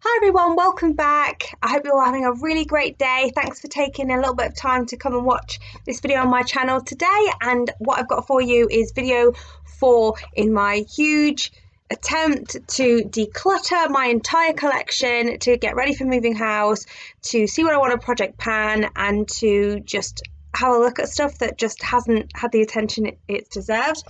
Hi everyone, welcome back. I hope you're all having a really great day. Thanks for taking a little bit of time to come and watch this video on my channel today. And what I've got for you is video 4 in my huge attempt to declutter my entire collection, to get ready for moving house, to see what I want to project pan, and to just have a look at stuff that just hasn't had the attention it deserves.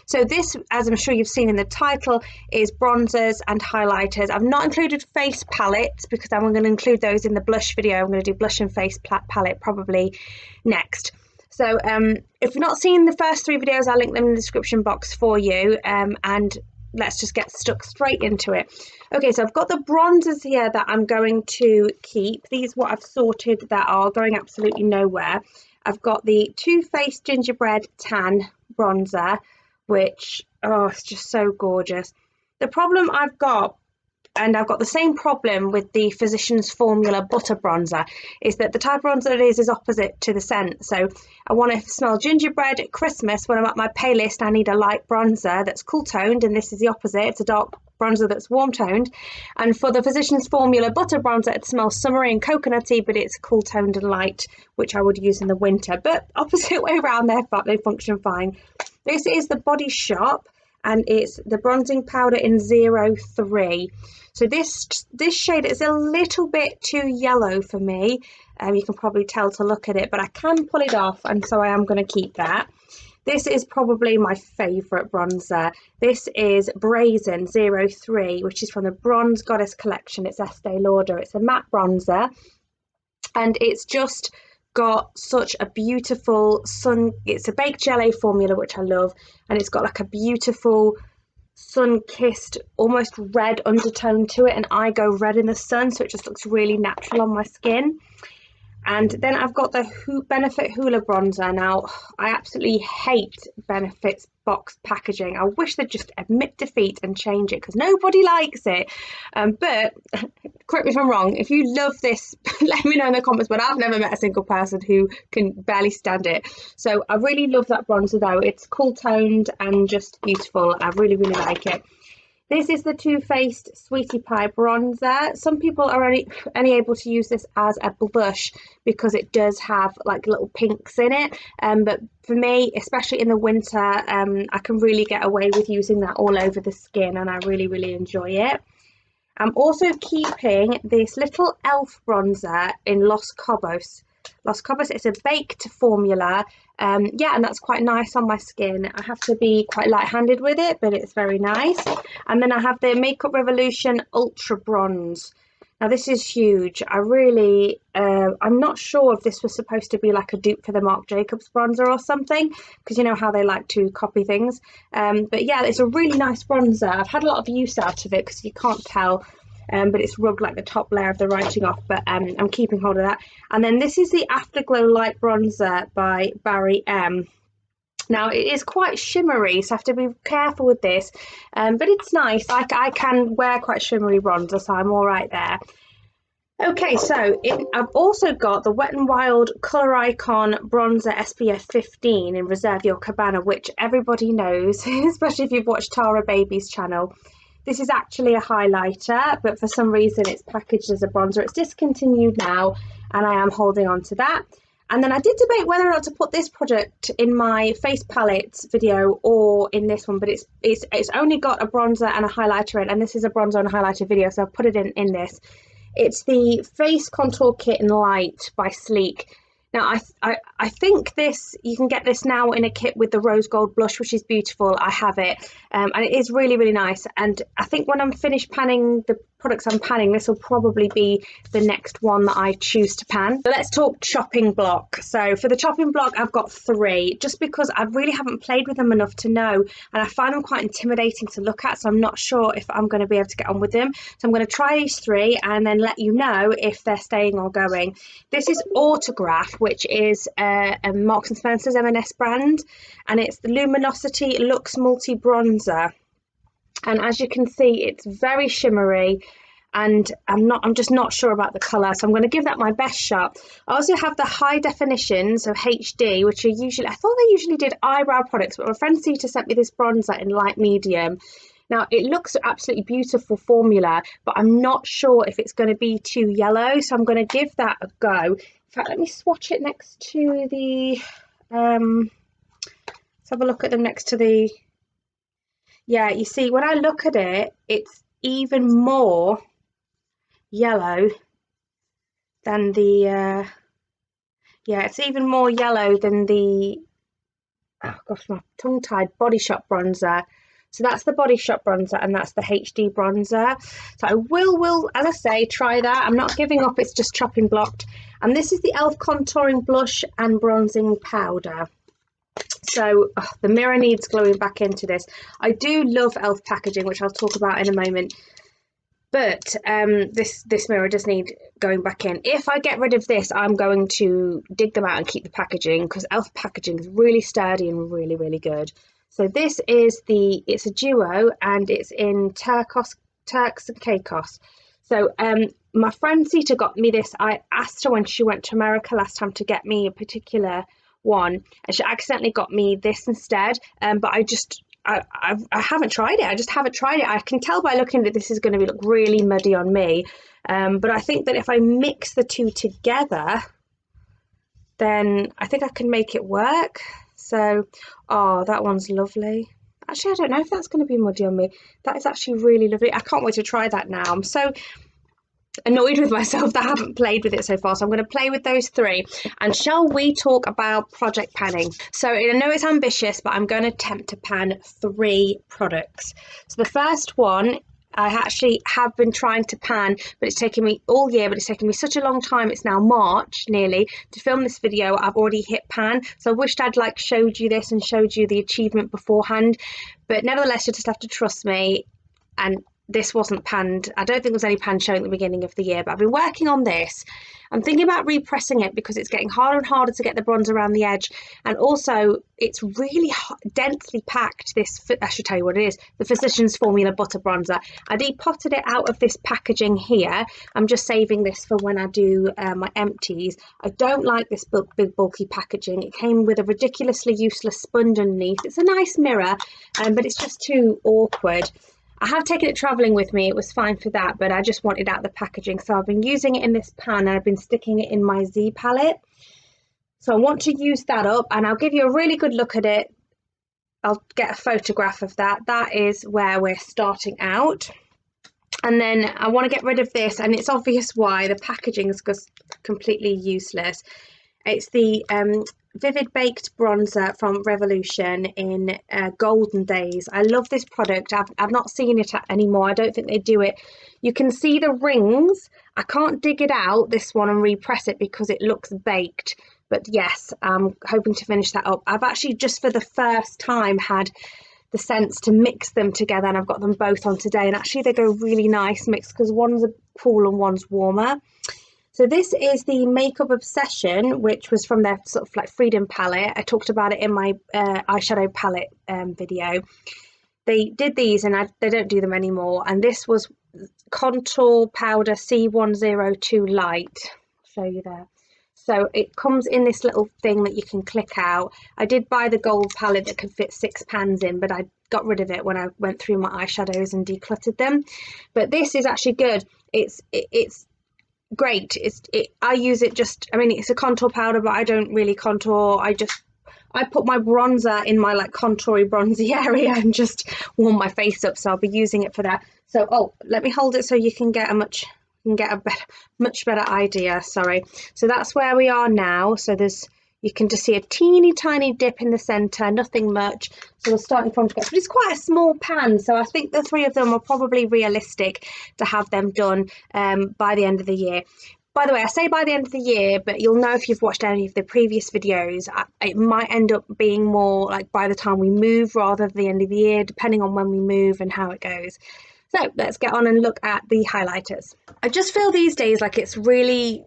So this, as I'm sure you've seen in the title, is bronzers and highlighters. I've not included face palettes because I'm going to include those in the blush video. I'm going to do blush and face palette probably next. So if you've not seen the first 3 videos, I'll link them in the description box for you, and let's just get stuck straight into it. Okay, so I've got the bronzers here that I'm going to keep. These are what I've sorted that are going absolutely nowhere. I've got the Too Faced Gingerbread Tan bronzer, which, it's just so gorgeous. The problem I've got, and I've got the same problem with the Physician's Formula Butter Bronzer, is that the type of bronzer it is opposite to the scent. So I want to smell gingerbread at Christmas. When I'm at my pay list, I need a light bronzer that's cool toned, and this is the opposite. It's a dark bronzer that's warm toned. And for the Physician's Formula Butter Bronzer, it smells summery and coconutty, but it's cool toned and light, which I would use in the winter. But opposite way around, they function fine. This is the Body Shop, and it's the bronzing powder in 03. So this shade is a little bit too yellow for me. You can probably tell to look at it, but I can pull it off, and so I am going to keep that. This is probably my favourite bronzer. This is Brazen 03, which is from the Bronze Goddess collection. It's Estee Lauder. It's a matte bronzer, and it's just got such a beautiful it's a baked jelly formula, which I love, and it's got like a beautiful sun-kissed almost red undertone to it, and I go red in the sun, so it just looks really natural on my skin. And then I've got the Benefit Hoola bronzer. Now, I absolutely hate Benefit's box packaging. I wish they'd just admit defeat and change it, because nobody likes it. But correct me if I'm wrong. If you love this, let me know in the comments. But I've never met a single person who can barely stand it. So I really love that bronzer, though. It's cool toned and just beautiful. I really, really like it. This is the Too Faced Sweetie Pie bronzer. Some people are only able to use this as a blush because it does have like little pinks in it. But for me, especially in the winter, I can really get away with using that all over the skin, and I really, really enjoy it. I'm also keeping this little e.l.f. bronzer in Los Cabos. Los Cabos, it's a baked formula. And that's quite nice on my skin. I have to be quite light-handed with it, but it's very nice. And then I have the Makeup Revolution Ultra Bronze. Now this is huge. I'm not sure if this was supposed to be like a dupe for the Marc Jacobs bronzer or something, because you know how they like to copy things. But yeah, it's a really nice bronzer. I've had a lot of use out of it because you can't tell. But it's rubbed like the top layer of the writing off, but I'm keeping hold of that. And then this is the Afterglow Light Bronzer by Barry M. Now it is quite shimmery, so I have to be careful with this, but it's nice. I can wear quite shimmery bronzer, so I'm all right there. Okay, so I've also got the Wet n Wild Colour Icon Bronzer SPF 15 in Reserve Your Cabana, which everybody knows, especially if you've watched Tara Baby's channel. This is actually a highlighter, but for some reason it's packaged as a bronzer. It's discontinued now, and I am holding on to that. And then I did debate whether or not to put this product in my face palettes video or in this one, but it's only got a bronzer and a highlighter in, and this is a bronzer and a highlighter video, so I've put it in this. It's the Face Contour Kit in Light by Sleek. Now, I think you can get this now in a kit with the rose gold blush, which is beautiful. I have it, and it is really, really nice. And I think when I'm finished panning the products I'm panning, this will probably be the next one that I choose to pan. So let's talk chopping block. So for the chopping block, I've got 3, just because I really haven't played with them enough to know, and I find them quite intimidating to look at, so I'm not sure if I'm going to be able to get on with them. So I'm going to try these 3 and then let you know if they're staying or going. This is Autograph, which is a Marks & Spencer's M&S brand, and it's the Luminosity Luxe Multi Bronzer. And as you can see, it's very shimmery, and I'm just not sure about the colour, so I'm going to give that my best shot. I also have the high definitions of HD, which are usually, I thought they usually did eyebrow products, but my friend Sita sent me this bronzer in light medium. Now it looks absolutely beautiful formula, but I'm not sure if it's going to be too yellow, so I'm going to give that a go. In fact, let me swatch it next to the let's have a look at them next to the, yeah, you see when I look at it, it's even more yellow than the yeah, it's even more yellow than the, oh gosh, my tongue tied, Body Shop bronzer. So that's the Body Shop bronzer, and that's the HD bronzer. So I will, as I say, try that. I'm not giving up, it's just chopping blocked. And this is the e.l.f. contouring blush and bronzing powder. So the mirror needs gluing back into this. I do love e.l.f. packaging, which I'll talk about in a moment. But this mirror does need going back in. If I get rid of this, I'm going to dig them out and keep the packaging, because e.l.f. packaging is really sturdy and really, really good. So this is it's a duo, and it's in Turks and Caicos. So my friend Zita got me this. I asked her when she went to America last time to get me a particular one, and she accidentally got me this instead. But I haven't tried it. I just haven't tried it. I can tell by looking that this is going to look really muddy on me. But I think that if I mix the two together, then I think I can make it work. So, oh, that one's lovely. Actually, I don't know if that's going to be muddy on me. That is actually really lovely. I can't wait to try that now. I'm so annoyed with myself that I haven't played with it so far, so I'm going to play with those three. And shall we talk about project panning? So I know it's ambitious, but I'm going to attempt to pan 3 products. So the first one I actually have been trying to pan, but it's taken me all year, but it's taken me such a long time. It's now March nearly to film this video. I've already hit pan, so I wished I'd like showed you this and showed you the achievement beforehand, but nevertheless you just have to trust me. And this wasn't panned. I don't think there was any pan show at the beginning of the year, but I've been working on this. I'm thinking about repressing it because it's getting harder and harder to get the bronze around the edge, and also it's really densely packed. I should tell you what it is, the Phyician's Formula Butter Bronzer. I depotted it out of this packaging here. I'm just saving this for when I do my empties. I don't like this big bulky packaging. It came with a ridiculously useless sponge underneath. It's a nice mirror, but it's just too awkward. I have taken it travelling with me, it was fine for that, but I just wanted out the packaging. So I've been using it in this pan, and I've been sticking it in my Z palette. So I want to use that up, and I'll give you a really good look at it. I'll get a photograph of that. That is where we're starting out. And then I want to get rid of this, and it's obvious why. The packaging is just completely useless. It's the Vivid Baked Bronzer from Revolution in Golden Days. I love this product. I've not seen it anymore. I don't think they do it. You can see the rings. I can't dig it out, this one, and repress it because it looks baked. But yes, I'm hoping to finish that up. I've actually just for the first time had the sense to mix them together, and I've got them both on today. And actually they go really nice mixed because one's cool and one's warmer. So this is the Makeup Obsession, which was from their sort of like Freedom palette. I talked about it in my eyeshadow palette video. They did these, and they don't do them anymore. And this was Contour Powder C102 Light. I'll show you there. So it comes in this little thing that you can click out. I did buy the gold palette that could fit 6 pans in, but I got rid of it when I went through my eyeshadows and decluttered them. But this is actually good. It's great. I use it just, I mean, it's a contour powder, but I don't really contour. I put my bronzer in my like contoury bronzy area and just warm my face up, so I'll be using it for that. So let me hold it so you can get a much better idea. Sorry. So that's where we are now. So you can just see a teeny tiny dip in the center, nothing much. So we're starting from scratch, but it's quite a small pan. So I think the 3 of them are probably realistic to have them done by the end of the year. By the way, I say by the end of the year, but you'll know if you've watched any of the previous videos, it might end up being more like by the time we move rather than the end of the year, depending on when we move and how it goes. So let's get on and look at the highlighters. I just feel these days like it's really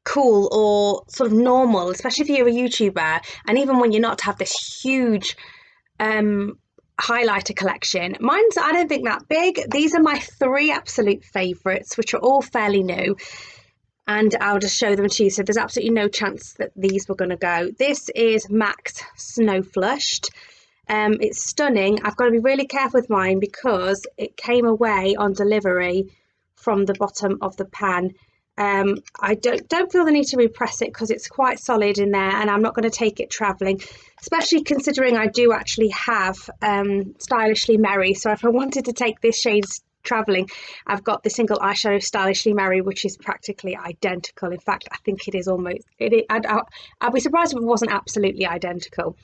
cool or sort of normal, especially if you're a YouTuber, and even when you're not, to have this huge highlighter collection. Mine's, I don't think, that big. These are my 3 absolute favourites, which are all fairly new, and I'll just show them to you. So there's absolutely no chance that these were going to go. This is MAC's Snow Flushed. It's stunning. I've got to be really careful with mine because it came away on delivery from the bottom of the pan. I don't feel the need to repress it because it's quite solid in there, and I'm not going to take it traveling, especially considering I do actually have Stylishly Merry. So if I wanted to take this shade traveling, I've got the single eyeshadow Stylishly Merry, which is practically identical. In fact, I think it is almost I'd be surprised if it wasn't absolutely identical.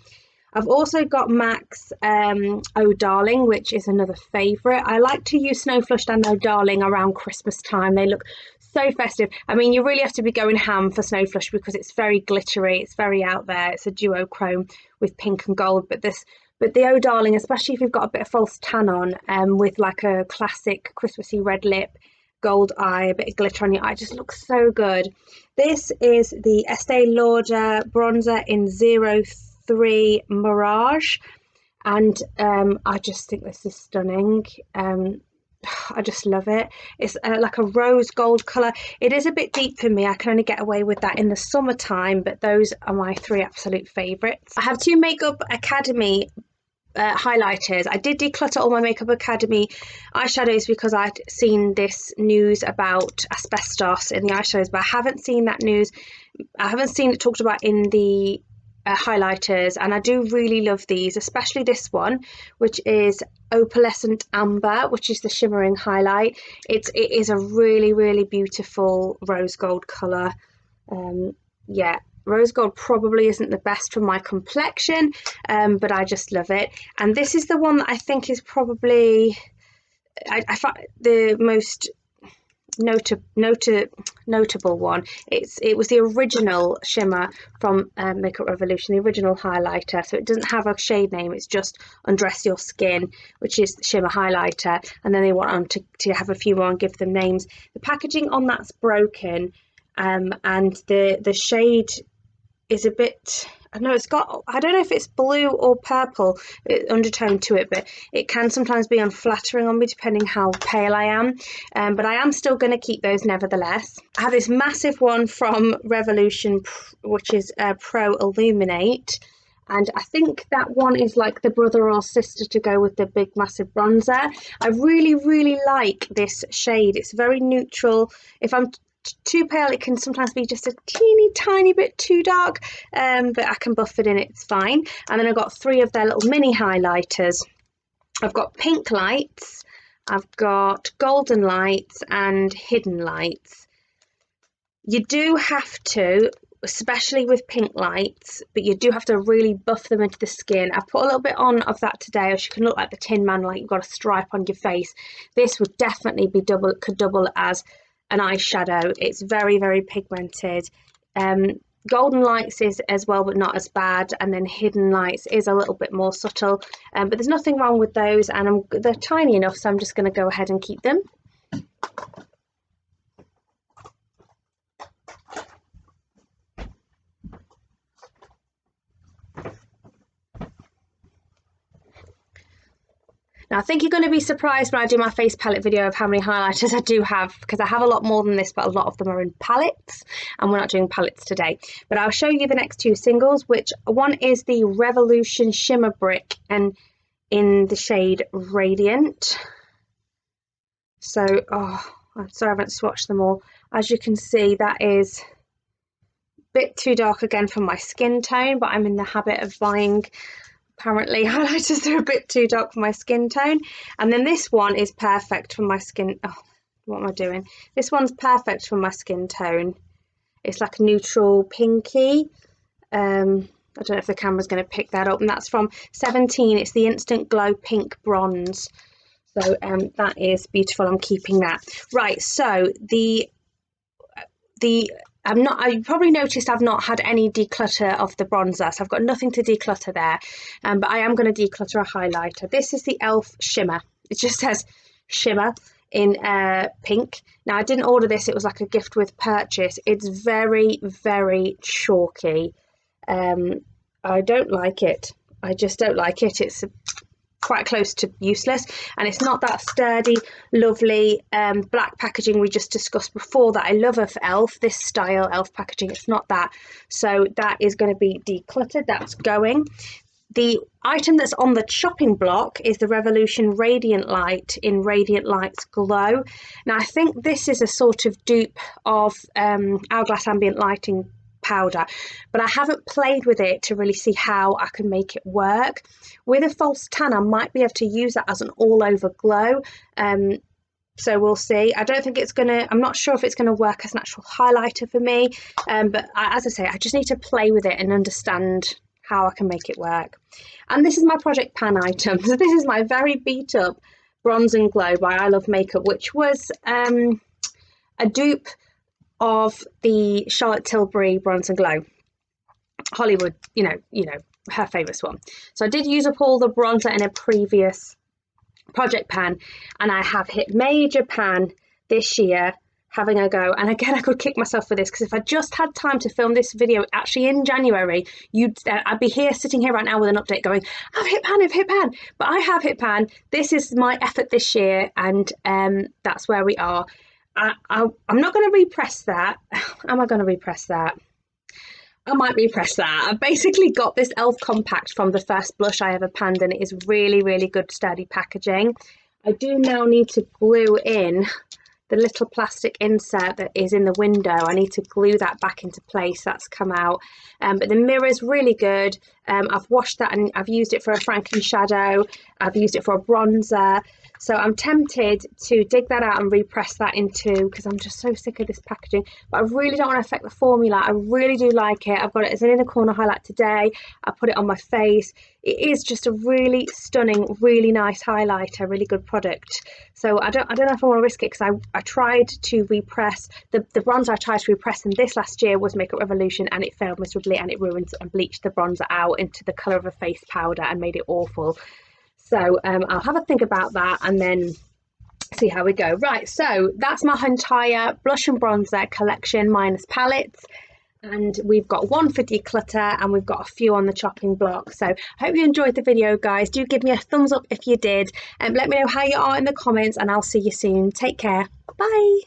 I've also got MAC's Oh Darling, which is another favourite. I like to use Snow Flushed and Oh Darling around Christmas time. They look so festive. I mean, you really have to be going ham for Snow Flush because it's very glittery, it's very out there. It's a duochrome with pink and gold, but the Oh Darling, especially if you've got a bit of false tan on, with like a classic Christmassy red lip, gold eye, a bit of glitter on your eye, just looks so good. This is the Estee Lauder bronzer in 03 Mirage, and I just think this is stunning. I just love it. It's like a rose gold colour. It is a bit deep for me. I can only get away with that in the summertime, but those are my three absolute favourites. I have two Makeup Academy highlighters. I did declutter all my Makeup Academy eyeshadows because I'd seen this news about asbestos in the eyeshadows, but I haven't seen that news. I haven't seen it talked about in the highlighters, and I do really love these, especially this one, which is Opalescent Amber, which is the shimmering highlight. It is a really beautiful rose gold colour. Yeah, rose gold probably isn't the best for my complexion, but I just love it. And this is the one that I think is probably I find the most notable one. It was the original shimmer from Makeup Revolution, the original highlighter, so it doesn't have a shade name, it's just Undress Your Skin, which is the shimmer highlighter, and then they went on to have a few more and give them names. The packaging on that's broken, and the shade is a bit, I know it's got, I don't know if it's blue or purple undertone to it, but it can sometimes be unflattering on me depending how pale I am. But I am still going to keep those nevertheless. I have this massive one from Revolution, which is Pro Illuminate. And I think that one is like the brother or sister to go with the big massive bronzer. I really like this shade. It's very neutral. If I'm too pale, it can sometimes be just a teeny tiny bit too dark, but I can buff it in, it's fine. And then I've got three of their little mini highlighters. I've got pink lights, I've got golden lights and hidden lights. You do have to, especially with pink lights, but you do have to really buff them into the skin. I put a little bit on of that today, or you can look like the Tin Man, like you've got a stripe on your face. This would definitely be could double as an eyeshadow. It's very pigmented. Golden lights is as well, but not as bad, and then hidden lights is a little bit more subtle, but there's nothing wrong with those, and they're tiny enough, so I'm just going to go ahead and keep them. Now, I think you're going to be surprised when I do my face palette video of how many highlighters I do have, because I have a lot more than this, but a lot of them are in palettes, and we're not doing palettes today. But I'll show you the next two singles, which one is the Revolution Shimmer Brick, and in the shade Radiant. So, I'm sorry I haven't swatched them all. As you can see, that is a bit too dark again for my skin tone, but I'm in the habit of buying, apparently, highlighters are a bit too dark for my skin tone. And then this one is perfect for my skin. Oh, what am I doing? This one's perfect for my skin tone. It's like a neutral pinky. I don't know if the camera's going to pick that up. And that's from 17. It's the Instant Glow Pink Bronze. So that is beautiful. I'm keeping that. Right, so you probably noticed I've not had any declutter of the bronzer, so I've got nothing to declutter there, but I am going to declutter a highlighter. This is the e.l.f. Shimmer. It just says shimmer in pink. Now, I didn't order this, it was like a gift with purchase. It's very chalky. I don't like it. I just don't like it. It's quite close to useless, and it's not that sturdy, lovely black packaging we just discussed before that I love of e.l.f. This style e.l.f. packaging, it's not that. So that is going to be decluttered. That's going. The item that's on the chopping block is the Revolution Radiant Light in Radiant Light's Glow. Now I think this is a sort of dupe of Hourglass Ambient Lighting powder, but I haven't played with it to really see how I can make it work. With a false tan, I might be able to use that as an all-over glow. So we'll see. I don't think it's I'm not sure if it's gonna work as an actual highlighter for me, but as I say, I just need to play with it and understand how I can make it work. And this is my project pan item. So this is my very beat up Bronze and Glow by I Love Makeup, which was a dupe of the Charlotte Tilbury Bronze and Glow. Hollywood, you know, her famous one. So I did use up all the bronzer in a previous project pan, and I have hit major pan this year having a go. And again, I could kick myself for this, because if I just had time to film this video actually in January, I'd be here sitting here right now with an update going, I've hit pan, but I have hit pan. This is my effort this year, and that's where we are. I'm not going to repress that. Am I going to repress that? I might repress that. I basically got this e.l.f. compact from the first blush I ever panned, and it is really, really good sturdy packaging. I do now need to glue in the little plastic insert that is in the window. I need to glue that back into place. That's come out, but the mirror is really good. I've washed that and I've used it for a Franken shadow. I've used it for a bronzer. So I'm tempted to dig that out and repress that into, because I'm just so sick of this packaging, but I really don't want to affect the formula. I really do like it. I've got it as an inner corner highlight today. I put it on my face. It is just a really stunning, really nice highlighter, really good product. So I don't know if I want to risk it, because I tried to repress, the bronzer I tried to repress in this last year was Makeup Revolution, and it failed miserably, and it ruined and bleached the bronzer out into the colour of a face powder and made it awful. So I'll have a think about that and then see how we go. Right, so that's my entire blush and bronzer collection minus palettes. And we've got one for declutter, and we've got a few on the chopping block. So I hope you enjoyed the video, guys. Do give me a thumbs up if you did, and let me know how you are in the comments, and I'll see you soon. Take care. Bye.